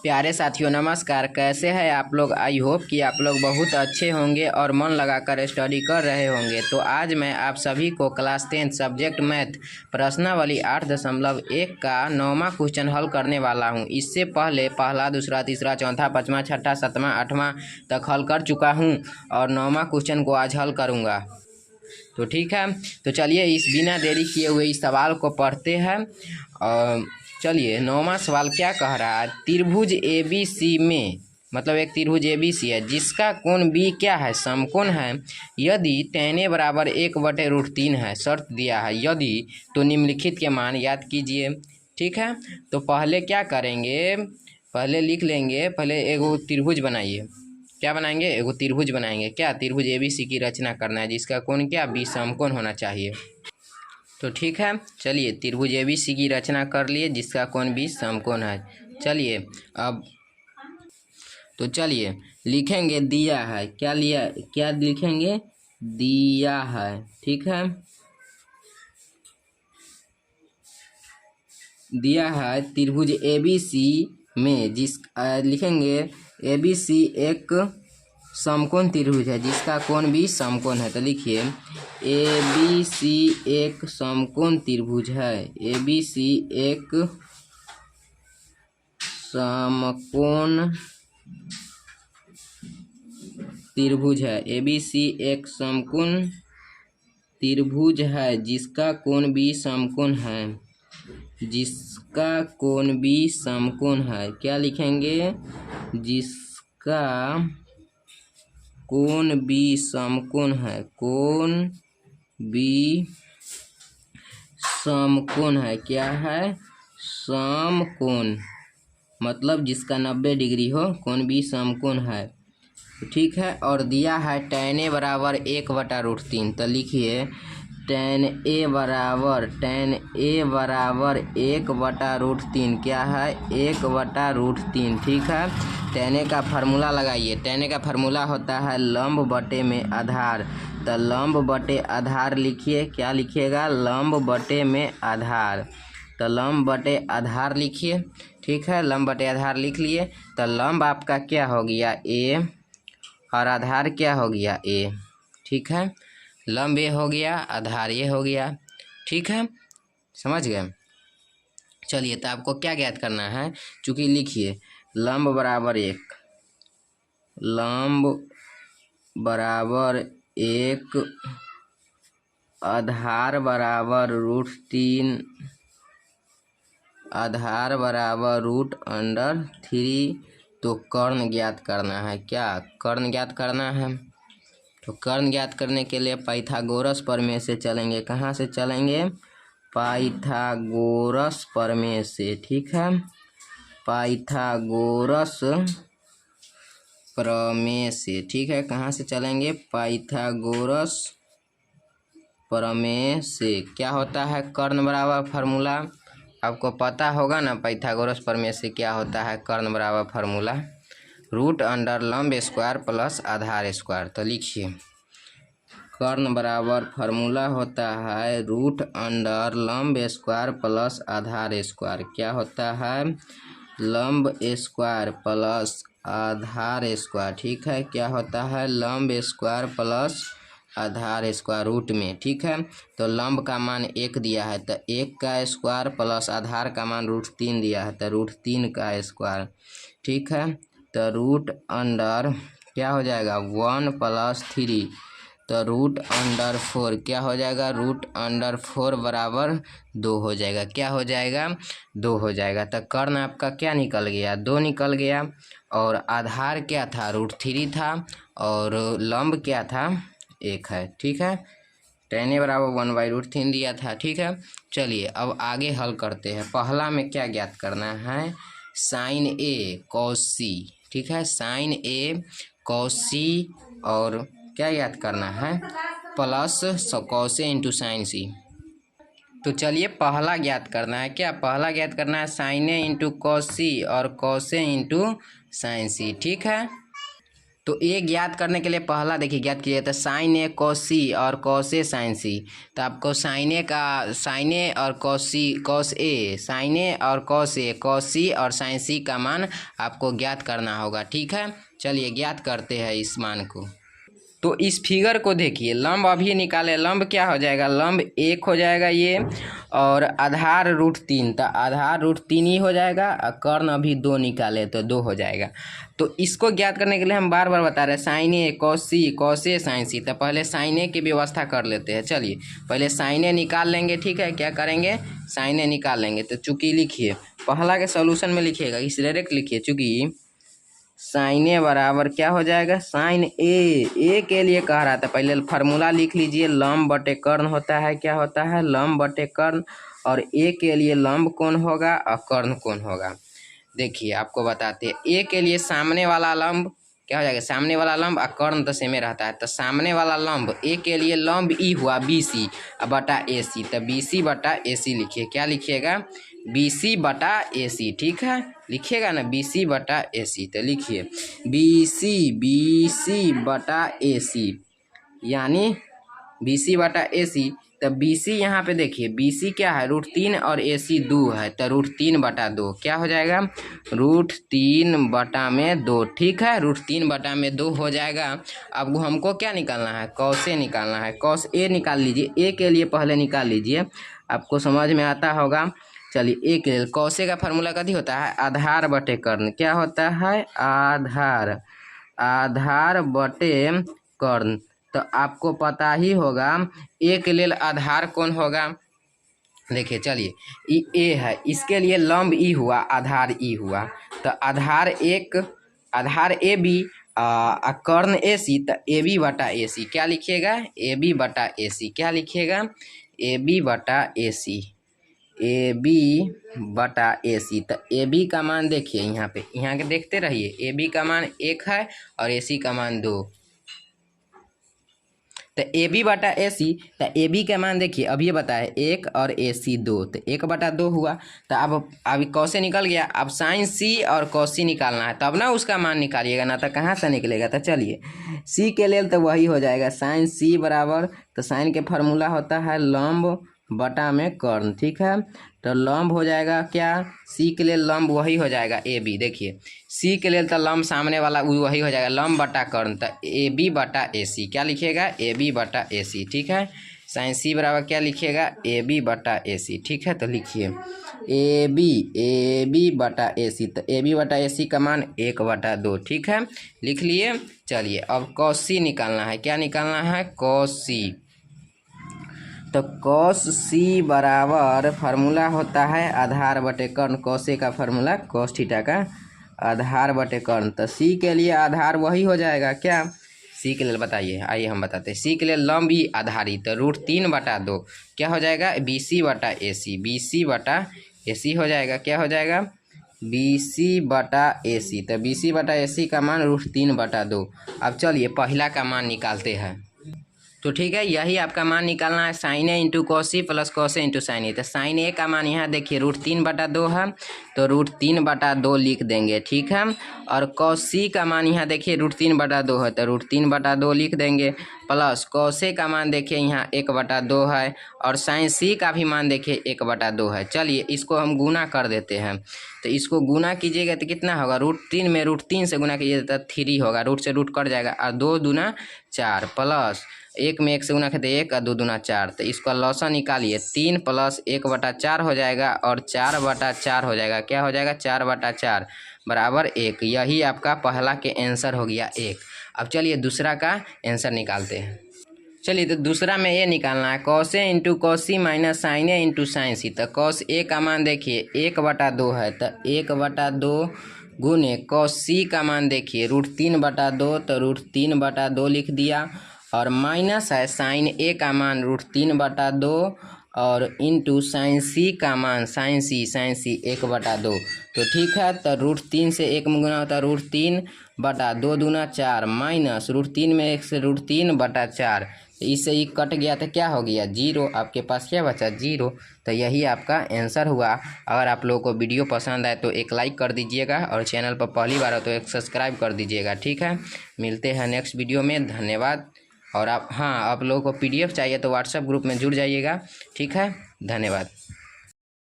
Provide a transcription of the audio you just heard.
प्यारे साथियों नमस्कार। कैसे हैं आप लोग। आई होप कि आप लोग बहुत अच्छे होंगे और मन लगाकर स्टडी कर रहे होंगे। तो आज मैं आप सभी को क्लास 10 सब्जेक्ट मैथ प्रश्नावली 8.1 का 9वां क्वेश्चन हल करने वाला हूं। इससे पहले पहला, दूसरा, तीसरा, चौथा, पाँचवा, छठा, सातवां, आठवां तक हल कर चुका हूं और 9वां क्वेश्चन को आज हल करूँगा। तो ठीक है, तो चलिए इस बिना देरी किए हुए इस सवाल को पढ़ते हैं। चलिए 9वां सवाल क्या कह रहा है। त्रिभुज ABC में, मतलब एक त्रिभुज ABC है जिसका कोण B क्या है, समकोण है। यदि tan A बराबर 1/√3 है, शर्त दिया है यदि, तो निम्नलिखित के मान याद कीजिए। ठीक है, तो पहले क्या करेंगे, पहले लिख लेंगे, पहले एगो त्रिभुज बनाइए। क्या बनाएंगे, एगो त्रिभुज बनाएंगे। क्या, त्रिभुज ABC की रचना करना है जिसका कोण क्या, B समकोण होना चाहिए। तो ठीक है, चलिए त्रिभुज ABC की रचना कर लिए जिसका कोण B समकोण है। चलिए अब तो चलिए लिखेंगे दिया है, क्या लिखेंगे, दिया है। ठीक है, दिया है त्रिभुज ABC में लिखेंगे ABC एक समकोण त्रिभुज है जिसका कोण भी समकोण है। तो लिखिए ABC एक समकोण त्रिभुज है। ABC एक समकोण त्रिभुज है। ABC एक समकोण त्रिभुज है जिसका कोण भी समकोण है, जिसका कोण भी समकोण है। क्या लिखेंगे, जिसका कोण भी समकोण है, कोण भी समकोण है। क्या है, समकोण, मतलब जिसका 90 डिग्री हो, कोण भी समकोण है। ठीक है, और दिया है tan A बराबर 1/√3। तो लिखिए tan A बराबर 1/√3 क्या है, 1/√3। ठीक है, tan A का फार्मूला लगाइए। tan A का फार्मूला होता है लंब बटे में आधार। तो लंब बटे आधार लिखिए। क्या लिखिएगा, लंब बटे में आधार। तो लंब बटे आधार लिखिए। ठीक है, लंब बटे आधार लिख लिए। तो लंब आपका क्या हो गया, A, और आधार क्या हो गया, A। ठीक है, लंब A हो गया, आधार A हो गया। ठीक है, समझ गए। चलिए तो आपको क्या ज्ञात करना है, चूँकि लिखिए लंब बराबर 1, लंब बराबर 1, आधार बराबर √3, आधार बराबर √3। तो कर्ण ज्ञात करना है। क्या, कर्ण ज्ञात करना है। तो कर्ण ज्ञात करने के लिए पाइथागोरस प्रमेय से चलेंगे। कहाँ से चलेंगे, पाइथागोरस प्रमेय से। ठीक है, पाइथागोरस प्रमेय से। ठीक है, कहाँ से चलेंगे, पाइथागोरस प्रमेय से। क्या होता है, कर्ण बराबर फार्मूला आपको पता होगा ना। पाइथागोरस प्रमेय से क्या होता है, कर्ण बराबर फार्मूला √अंडर लंब स्क्वायर प्लस आधार स्क्वायर। तो लिखिए कर्ण बराबर फार्मूला होता है √अंडर लंब स्क्वायर प्लस आधार स्क्वायर। क्या होता है, लंब स्क्वायर प्लस आधार स्क्वायर। ठीक है, क्या होता है, लंब स्क्वायर प्लस आधार स्क्वायर रूट में। ठीक है, तो लंब का मान 1 दिया है, तो 1 का स्क्वायर प्लस आधार का मान √3 दिया है, तो √3 का स्क्वायर। ठीक है, तो रूट अंडर क्या हो जाएगा, 1 + 3, तो √4 क्या हो जाएगा, √4 बराबर 2 हो जाएगा। क्या हो जाएगा, 2 हो जाएगा। तो कर्ण आपका क्या निकल गया, 2 निकल गया। और आधार क्या था, √3 था, और लंब क्या था, 1 है। ठीक है, tan A बराबर 1/√3 दिया था। ठीक है, चलिए अब आगे हल करते हैं। पहला में क्या ज्ञात करना है, sin A cos C। ठीक है, sin A cos C, और क्या ज्ञात करना है, plus cos A into sin C। तो चलिए पहला ज्ञात करना है। क्या, पहला ज्ञात करना है sin A into cos C और cos A into sin C। ठीक है, तो ए ज्ञात करने के लिए पहला देखिए ज्ञात कीजिए, तो साइन ए कॉस सी और कॉस ए साइन सी। तो आपको साइन ए और कॉस ए, साइन ए और कॉस ए, कॉस सी और साइन सी का मान आपको ज्ञात करना होगा। ठीक है, चलिए ज्ञात करते हैं इस मान को। तो इस फिगर को देखिए, लंब अभी निकाले, लंब क्या हो जाएगा, लंब 1 हो जाएगा ये, और आधार √3, तो आधार √3 ही हो जाएगा, और कर्ण अभी 2 निकाले तो 2 हो जाएगा। तो इसको ज्ञात करने के लिए हम बार बार बता रहे हैं sign A cos A sign सी। तो पहले साइन ए की व्यवस्था कर लेते हैं। चलिए पहले साइन ए निकाल लेंगे। ठीक है, क्या करेंगे, साइन ए निकाल लेंगे। तो चूंकि लिखिए, पहला के सोल्यूशन में लिखिएगा, इस डायरेक्ट लिखिए, चूंकि साइन ए बराबर क्या हो जाएगा, साइन ए के लिए कह रहा था, पहले फार्मूला लिख लीजिए, लंब बटे कर्ण होता है, क्या होता है, लंब बटे कर्ण, और ए के लिए लंब कोण होगा और कर्ण कोण होगा। देखिए आपको बताते हैं, ए के लिए सामने वाला लंब क्या हो जाएगा, सामने वाला लंब और कर्ण तो सेमे रहता है, तो सामने वाला लंब ए के लिए लंब ई हुआ BC बटा AC, तो BC बटा AC लिखिए, क्या लिखिएगा, BC बटा AC। ठीक है, लिखिएगा ना BC बटा AC, तो लिखिए BC बटा AC, यानी BC बटा AC। तो BC यहाँ पे देखिए, BC क्या है, √3 और AC 2 है, तो √3 बटा 2 क्या हो जाएगा, √3 बटा में 2। ठीक है, √3 बटा में 2 हो जाएगा। अब हमको क्या निकालना है, कॉस ए निकालना है, कॉस ए निकाल लीजिए, ए के लिए पहले निकाल लीजिए, आपको समझ में आता होगा। चलिए, ए के लिए कॉस ए का फार्मूला कथी होता है, आधार बटे कर्ण, क्या होता है, आधार बटे कर्ण। तो आपको पता ही होगा, ए के लिए आधार कौन होगा, देखिए चलिए ए है, इसके लिए लंब ई हुआ, आधार ई हुआ, तो आधार ए बी कर्ण AC, तो AB बटा AC क्या लिखिएगा, AB बटा AC, क्या लिखिएगा, AB बटा AC, AB बटा AC। तो AB का मान देखिए, यहाँ के देखते रहिए, AB का मान 1 है और AC का मान 2, तो AB बटा AC, तो AB का मान देखिए, अब ये बताए 1 और AC 2, तो 1 बटा 2 हुआ। तो अब कॉस निकल गया, अब साइन C और कॉस C निकालना है, तब ना उसका मान निकालिएगा, ना तो कहाँ से निकलेगा। तो चलिए C के लिए तो वही हो जाएगा, साइन C बराबर, तो साइन के फार्मूला होता है लंब बटा में कर्ण। ठीक है, तो लंब हो जाएगा क्या, C के लिए लंब वही हो जाएगा AB, देखिए C के लिए तो लंब सामने वाला वही हो जाएगा, लंब बटा कर्ण, तो AB बटा AC क्या लिखिएगा, AB बटा AC। ठीक है, साइन C बराबर क्या लिखिएगा, AB बटा AC। ठीक है, तो लिखिए AB बटा AC, तो AB बटा AC का मान 1 बटा 2। ठीक है, लिख लिए। चलिए अब कॉस C निकालना है, क्या निकालना है, कॉस C। तो कॉस C बराबर फार्मूला होता है आधार बटे कर्ण, कॉस ए का फार्मूला कॉस थीटा का आधार बटे कर्ण, तो C के लिए आधार वही हो जाएगा, क्या C के लिए बताइए, आइए हम बताते हैं। C के लिए लंब ही आधारी, तो √3 बटा 2 क्या हो जाएगा, BC बटा AC हो जाएगा, क्या हो जाएगा, BC बटा AC, तो BC बटा AC का मान √3 बटा 2। अब चलिए पहला का मान निकालते हैं। तो ठीक है, यही आपका मान निकालना है, sine A into cos C plus cos A into sine A. तो साइन ए का मान यहाँ देखिए √3 बटा 2 है, तो √3 बटा 2 लिख देंगे। ठीक है, और कॉस सी का मान यहाँ देखिए √3 बटा 2 है, तो √3 बटा 2 लिख देंगे, प्लस कॉस ए का मान देखिए यहाँ 1 बटा 2 है, और साइन सी का भी मान देखिए 1 बटा 2 है। चलिए इसको हम गुना कर देते हैं, तो इसको गुना कीजिएगा तो कितना होगा, √3 में √3 से गुना कीजिएगा तो 3 होगा, रूट से रूट कट जाएगा, और 2 दूना 4, प्लस 1 में 1 से गुना करते 1 और 2 दूना 4, तो इसका लॉसन निकालिए, 3 प्लस 1 बटा 4 हो जाएगा, और 4 बटा 4 हो जाएगा, क्या हो जाएगा, 4 बटा 4 बराबर 1। यही आपका पहला के आंसर हो गया 1। अब चलिए दूसरा का आंसर निकालते हैं। चलिए तो दूसरा में ये निकालना है, cos A into cos C minus sign A into sign सी। तो कॉस ए का मान देखिए 1 बटा 2 है, तो 1 बटा 2 गुने कॉस सी का मान देखिए √3 बटा 2, तो √3 बटा 2 लिख दिया, और माइनस है साइन ए का मान √3 बटा 2, और इंटू साइन सी का मान साइन सी 1 बटा 2। तो ठीक है, तो √3 से 1 में गुना होता है √3 बटा 2 दूना 4, माइनस √3 में 1 से √3 बटा 4, तो इससे ये कट गया तो क्या हो गया 0, आपके पास क्या बचा 0। तो यही आपका आंसर हुआ। अगर आप लोगों को वीडियो पसंद आए तो एक लाइक कर दीजिएगा और चैनल पर पहली बार हो तो एक सब्सक्राइब कर दीजिएगा। ठीक है, मिलते हैं नेक्स्ट वीडियो में, धन्यवाद। और आप लोगों को PDF चाहिए तो व्हाट्सएप ग्रुप में जुड़ जाइएगा। ठीक है, धन्यवाद।